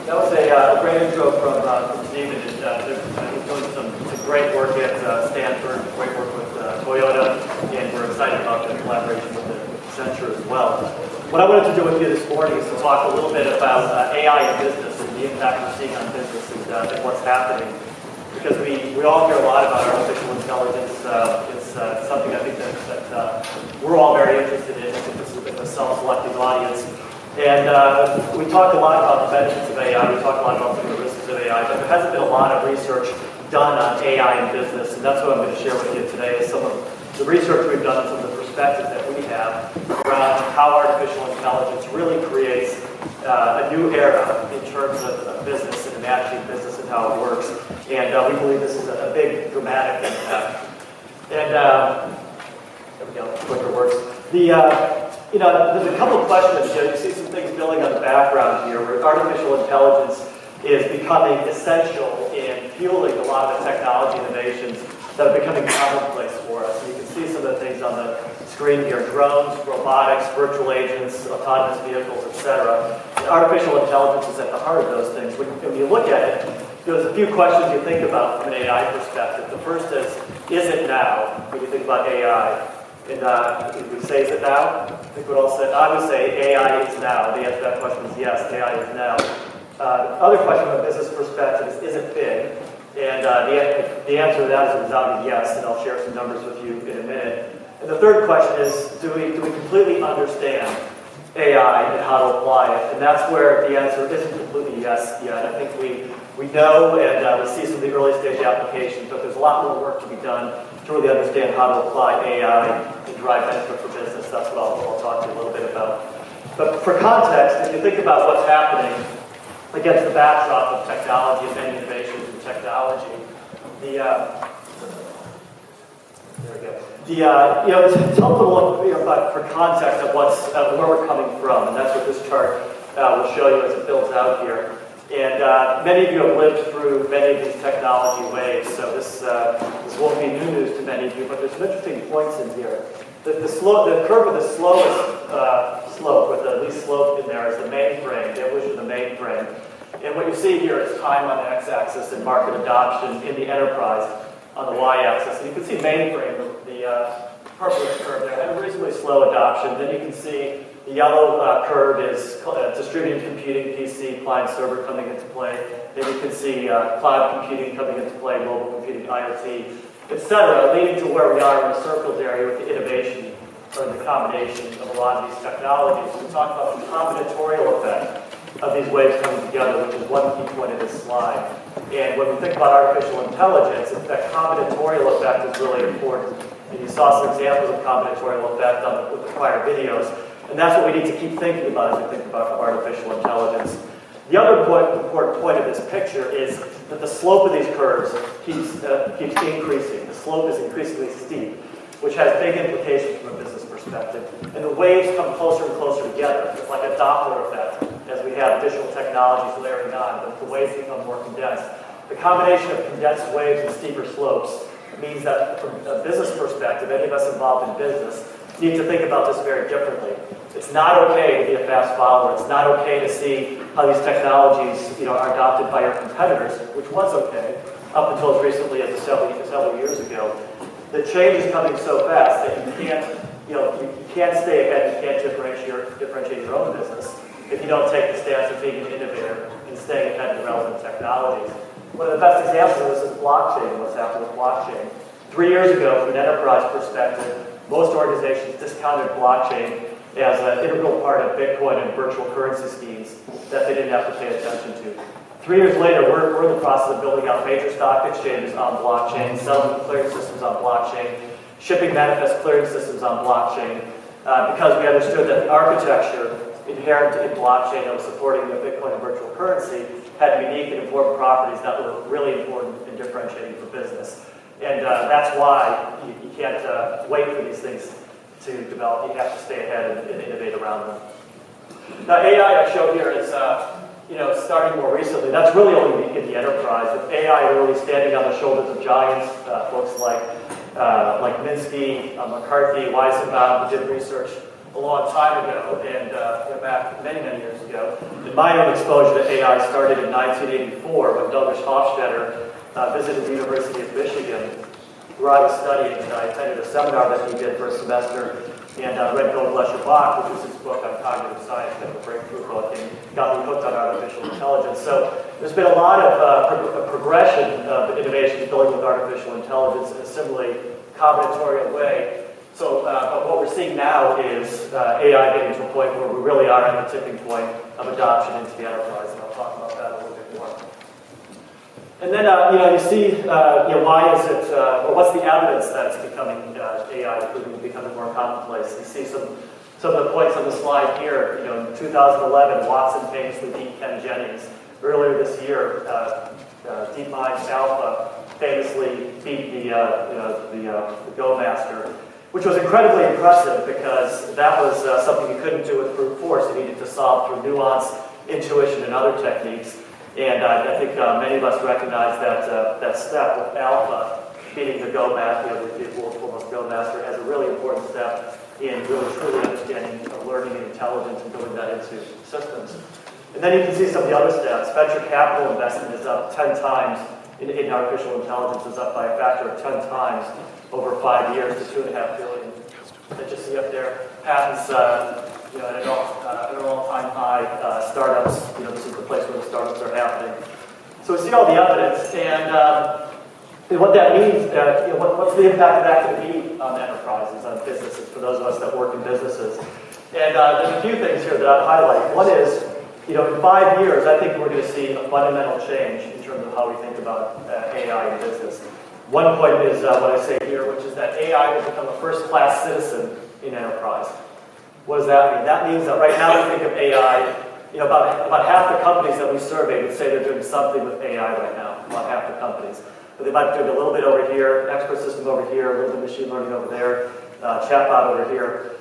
That was a great intro from David. He's doing some great work at Stanford, great work with Toyota, and we're excited about the collaboration with Accenture as well. What I wanted to do with you this morning is to talk a little bit about AI in business and the impact we're seeing on business and what's happening. Because we all hear a lot about artificial intelligence. It's something I think that we're all very interested in. I think this is a bit of a self-selecting audience. And we talk a lot about the benefits of AI, we talk a lot about some of the risks of AI, but there hasn't been a lot of research done on AI in business, and that's what I'm going to share with you today, is some of the research we've done and some of the perspectives that we have around how artificial intelligence really creates a new era in terms of business and imagining business and how it works. And we believe this is a big, dramatic impact. And there we go, quicker works. There's a couple of questions. You see some things building on the background here, where artificial intelligence is becoming essential in fueling a lot of the technology innovations that are becoming commonplace for us. And you can see some of the things on the screen here: drones, robotics, virtual agents, autonomous vehicles, etc. And artificial intelligence is at the heart of those things. When you look at it, there's a few questions you think about from an AI perspective. The first is it now? When you think about AI. And we say, is it now? I think I would say AI is now. The answer to that question is yes, AI is now. Other question from a business perspective is it big? And the answer to that is a resounding yes, and I'll share some numbers with you in a minute. And the third question is, do we completely understand AI and how to apply it? And that's where the answer isn't completely yes yet. I think we know, and we see some of the early stage applications, but there's a lot more work to be done to really understand how to apply AI and drive benefit for business. That's what I'll talk to you a little bit about. But for context, if you think about what's happening against the backdrop of technology and many innovations in technology, it's helpful to look for context at where we're coming from, and that's what this chart will show you as it builds out here. And many of you have lived through many of these technology waves, so this won't be new news to many of you, but there's some interesting points in here. The curve with the slowest slope, with the least slope in there, is the mainframe, the evolution of the mainframe. And what you see here is time on the x-axis and market adoption in the enterprise on the y-axis. And you can see mainframe, the purple curve there, had a reasonably slow adoption. Then you can see the yellow curve is distributed computing, PC, client server coming into play. Then you can see cloud computing coming into play, mobile computing, IoT, etc., leading to where we are in the circled area with the innovation or the combination of a lot of these technologies. We talk about the combinatorial effect of these waves coming together, which is one key point of this slide. And when we think about artificial intelligence, that combinatorial effect is really important. And you saw some examples of combinatorial effect with the prior videos. And that's what we need to keep thinking about as we think about artificial intelligence. The other important point of this picture is that the slope of these curves keeps increasing. The slope is increasingly steep, which has big implications from a business perspective. And the waves come closer and closer together. It's like a Doppler effect as we have additional technologies layering on, but the waves become more condensed. The combination of condensed waves and steeper slopes means that from a business perspective, any of us involved in business need to think about this very differently. It's not okay to be a fast follower. It's not okay to see how these technologies are adopted by our competitors, which was okay up until as recently as several years ago. The change is coming so fast that you can't stay ahead, you can't differentiate your own business if you don't take the stance of being an innovator and staying ahead of the relevant technologies. One of the best examples of this is blockchain, what's happened with blockchain. 3 years ago, from an enterprise perspective, most organizations discounted blockchain as an integral part of Bitcoin and virtual currency schemes that they didn't have to pay attention to. 3 years later, we're in the process of building out major stock exchanges on blockchain, settlement clearing systems on blockchain, shipping manifest clearing systems on blockchain, because we understood that the architecture inherent in blockchain that was supporting the Bitcoin and virtual currency had unique and important properties that were really important in differentiating for business. And that's why you can't wait for these things to develop. You have to stay ahead and innovate around them. Now, AI I showed here is starting more recently. That's really only in the enterprise. With AI really standing on the shoulders of giants, folks like Minsky, McCarthy, Weizenbaum, who did research a long time ago, and back many, many years ago. And my own exposure to AI started in 1984 when Douglas Hofstadter visited the University of Michigan, where I was studying, and I attended a seminar that he did for a semester, and read Go Bless Your Bach, which was his book on cognitive science, kind of a breakthrough book, and got me hooked on artificial intelligence. So there's been a lot of progression of innovation building with artificial intelligence in a similarly combinatorial way. So but what we're seeing now is AI getting to a point where we really are at the tipping point of adoption into the enterprise, and I'll talk about that a little bit more. And then, you see, why is it, or what's the evidence that it's becoming, AI is becoming more commonplace? You see some of the points on the slide here. In 2011, Watson famously beat Ken Jennings. Earlier this year, DeepMind Alpha famously beat the Go Master, which was incredibly impressive because that was something you couldn't do with brute force. You needed to solve through nuance, intuition, and other techniques. And I think many of us recognize that step with Alpha beating the Go Master, the world's foremost Go Master, as a really important step in really truly understanding learning and intelligence and building that into systems. And then you can see some of the other stats. Venture capital investment is up 10 times in artificial intelligence, is up by a factor of 10 times over 5 years to $2.5 billion. That you see up there. Patents, at an all-time high. Startups, this is the place where the startups are happening. So we see all the evidence, and what that means, what's the impact of that going to be on enterprises, on businesses, for those of us that work in businesses. And there's a few things here that I'd highlight. One is, in 5 years, I think we're going to see a fundamental change in terms of how we think about AI in business. One point is what I say here, which is that AI will become a first-class citizen in enterprise. What does that mean? That means that right now we think of AI, about half the companies that we surveyed would say they're doing something with AI right now, about half the companies. But they might be doing a little bit over here, expert system over here, a little bit of machine learning over there, chatbot over here.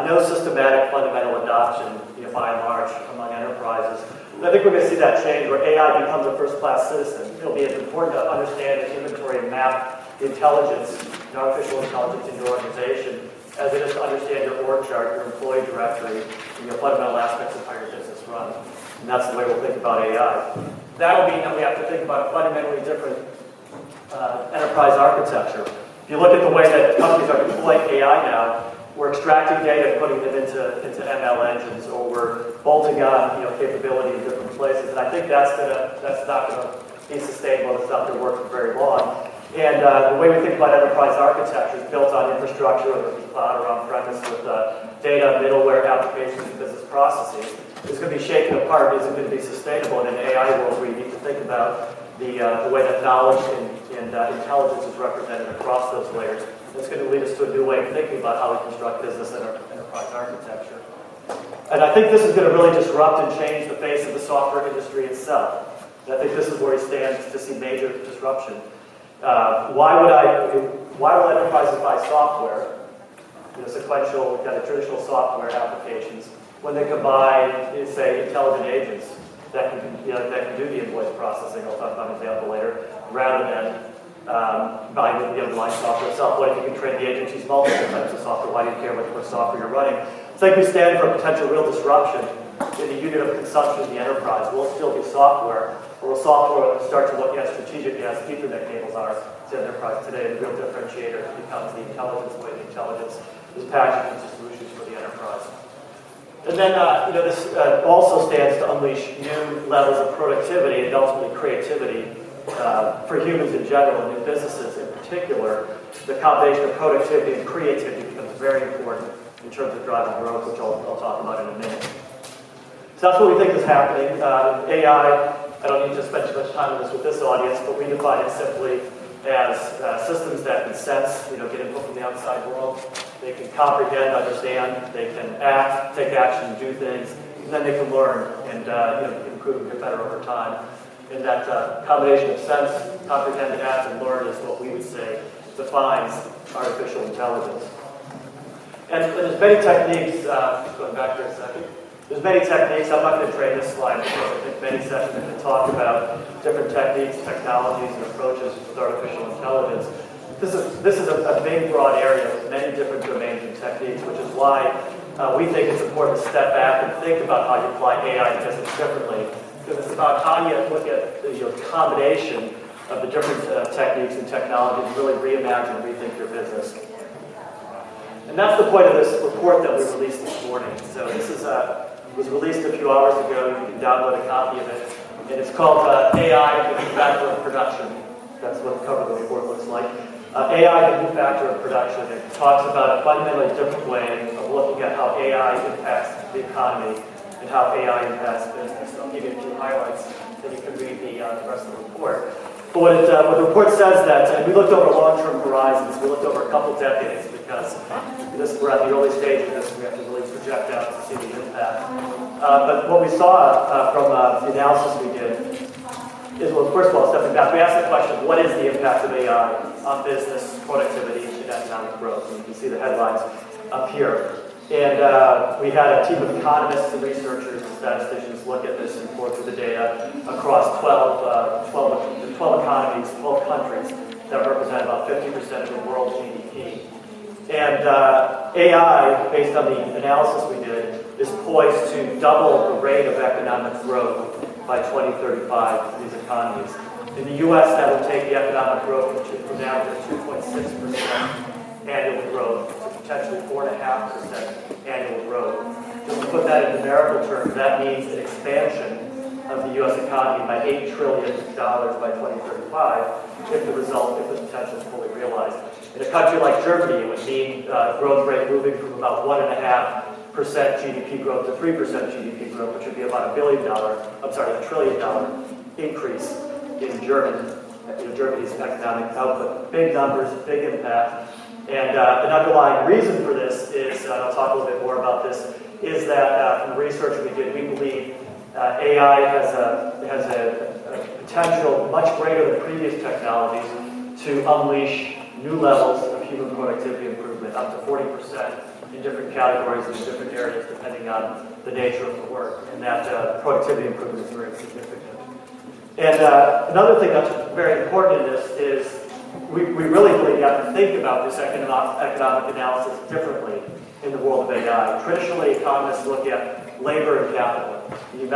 No systematic fundamental adoption, by and large, among enterprises. And I think we're going to see that change where AI becomes a first-class citizen. It'll be as important to understand and inventory and map the intelligence, artificial intelligence in your organization, as it is to understand your org chart, your employee directory, and your fundamental aspects of how your business runs. And that's the way we'll think about AI. That'll mean that we have to think about a fundamentally different enterprise architecture. If you look at the way that companies are deploying AI now, we're extracting data and putting them into ML engines, or we're bolting on capability in different places. And I think that's not going to be sustainable. It's not going to work for very long. And the way we think about enterprise architecture is built on infrastructure, whether it's cloud or on-premise, with data, middleware, applications, and business processes. It's going to be shaken apart. It's going to be sustainable in an AI world where you need to think about the way that knowledge and intelligence is represented across those layers. It's going to lead us to a new way of thinking about how we construct business and enterprise architecture. And I think this is going to really disrupt and change the face of the software industry itself. And I think this is where it stands to see major disruption. Why will enterprises buy software, sequential, kind of traditional software applications, when they can buy, say, intelligent agents that can do the invoice processing? I'll talk about an example later, rather than buying the underlying software itself. What if you can train the agents to use multiple types of software? Why do you care what software you're running? It's like we stand for a potential real disruption in the unit of consumption of the enterprise. Will it still be software, or will software start to look as strategically as Ethernet cables are to the enterprise today? The real differentiator becomes the intelligence, the way the intelligence is packaged into solutions for the enterprise. And then, this also stands to unleash new levels of productivity and ultimately creativity for humans in general and in businesses in particular. The combination of productivity and creativity becomes very important in terms of driving growth, which I'll talk about in a minute. So that's what we think is happening. AI, I don't need to spend too much time on this with this audience, but we define it simply as systems that can sense, get input from the outside world. They can comprehend, understand, they can act, take action, do things, and then they can learn and improve and get better over time. And that combination of sense, comprehend, act, and learn is what we would say defines artificial intelligence. And there's many techniques, just going back here a second, there's many techniques. I'm not going to train this slide because I think many sessions have been talked about different techniques, technologies, and approaches with artificial intelligence. This is a big, broad area with many different domains and techniques, which is why we think it's important to step back and think about how you apply AI to business differently. Because it's about how you look at the combination of the different techniques and technologies and really reimagine and rethink your business. And that's the point of this report that we released this morning. So this is was released a few hours ago. You can download a copy of it. And it's called AI, the New Factor of Production. That's what the cover of the report looks like. AI, the New Factor of Production. It talks about a fundamentally different way of looking at how AI impacts the economy and how AI impacts business. So I'll give you a few highlights, then you can read the rest of the report. But what the report says that, and we looked over long-term horizons, we looked over a couple decades, because we're at the early stage of this, we have to really project out to see the impact. But what we saw from the analysis we did is, well, first of all, stepping back, we asked the question, what is the impact of AI on business, productivity, and economic growth? And you can see the headlines up here. And we had a team of economists and researchers and statisticians look at this and pour through the data across 12 economies, 12 countries that represent about 50% of the world GDP. And AI, based on the analysis we did, is poised to double the rate of economic growth by 2035 in these economies. In the U.S., that would take the economic growth from now to 2.6% annual growth to potentially 4.5% annual growth. Just to put that in numerical terms, that means an expansion of the U.S. economy by $8 trillion by 2035 if the potential is fully realized. In a country like Germany, it would mean growth rate moving from about 1.5% GDP growth to 3% GDP growth, which would be about $1 trillion increase in Germany's economic output. Big numbers, big impact. And an underlying reason for this is, I'll talk a little bit more about this, is that from the research we did, we believe AI has a potential much greater than previous technologies to unleash new levels of human productivity improvement, up to 40% in different categories and in different areas, depending on the nature of the work. And that productivity improvement is very significant. And another thing that's very important in this is we really believe you have to think about this economic analysis differently in the world of AI. Traditionally, economists look at labor and capital. You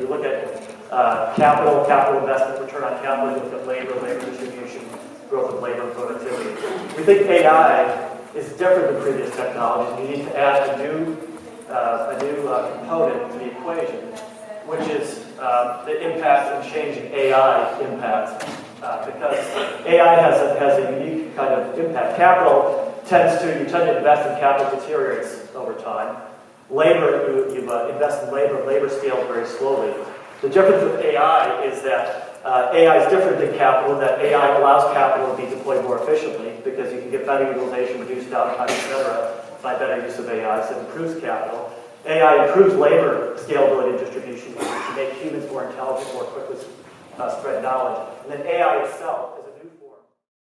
look at capital investment, return on capital, you look at labor distribution, growth of labor and productivity. We think AI is different than previous technologies. You need to add a new component to the equation, which is the impact and changing AI impact. Because AI has a unique kind of impact. You tend to invest in capital deteriorates over time. Labor, you invest in labor scales very slowly. The difference with AI is that AI is different than capital, that AI allows capital to be deployed more efficiently because you can get better utilization, reduced downtime, etc. by better use of AI, so it improves capital. AI improves labor scalability and distribution to make humans more intelligent, more quickly spread knowledge. And then AI itself is